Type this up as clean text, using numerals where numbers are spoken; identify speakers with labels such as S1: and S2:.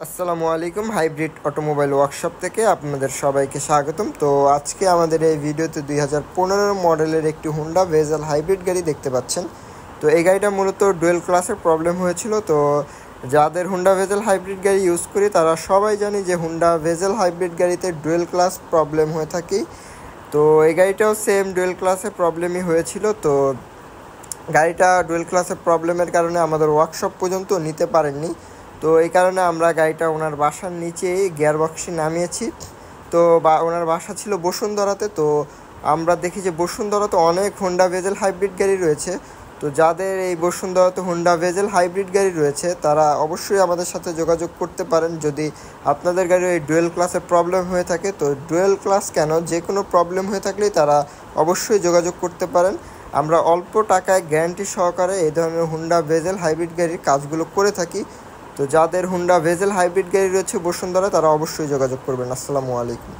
S1: আসসালামু আলাইকুম। Hybrid automobile workshop থেকে আপনাদের সবাইকে স্বাগতম। তো আজকে আমাদের এই ভিডিওতে 2015 মডেলের একটি হুন্ডা ভেজেল হাইব্রিড গাড়ি দেখতে পাচ্ছেন। তো এই গাড়িটা মূলত ডুয়েল ক্লাসের প্রবলেম হয়েছিল। তো যাদের হুন্ডা ভেজেল হাইব্রিড গাড়ি ইউজ করি তারা সবাই জানি যে হুন্ডা ভেজেল হাইব্রিড গাড়িতে ডুয়েল ক্লাস প্রবলেম হয়ে থাকে। তো এই গাড়িটাও সেম ডুয়েল ক্লাসে প্রবলেমই হয়েছিল। তো গাড়িটা ডুয়েল ক্লাসের প্রবলেমের কারণে আমাদের ওয়ার্কশপ পর্যন্ত নিতে পারেননি। তো এই কারণে আমরা গাড়িটা ওনার বাসার নিচেই গিয়ারবক্সে নামিয়েছি। তো ওনার বাসা ছিল বসুন্ধরাতে। তো আমরা দেখি যে বসুন্ধরাতে অনেক হুন্ডা ভেজেল হাইব্রিড গাড়ি রয়েছে। তো যাদের এই বসুন্ধরাতে হুন্ডা ভেজেল হাইব্রিড গাড়ি রয়েছে তারা অবশ্যই আমাদের সাথে যোগাযোগ করতে পারেন যদি আপনাদের গাড়ির এই ডুয়েল ক্লাসের প্রবলেম হয়ে থাকে। তো ডুয়েল ক্লাস কেন, যে কোনো প্রবলেম হয়ে থাকলেই তারা অবশ্যই যোগাযোগ করতে পারেন। আমরা অল্প টাকায় গ্যারান্টি সহকারে এই ধরনের হুন্ডা ভেজেল হাইব্রিড গাড়ির কাজগুলো করে থাকি। তো যাদের হুন্ডা ভেজেল হাইব্রিড গাড়ি রয়েছে বসুন্ধরা তারা অবশ্যই যোগাযোগ করবেন। আসসালামু আলাইকুম।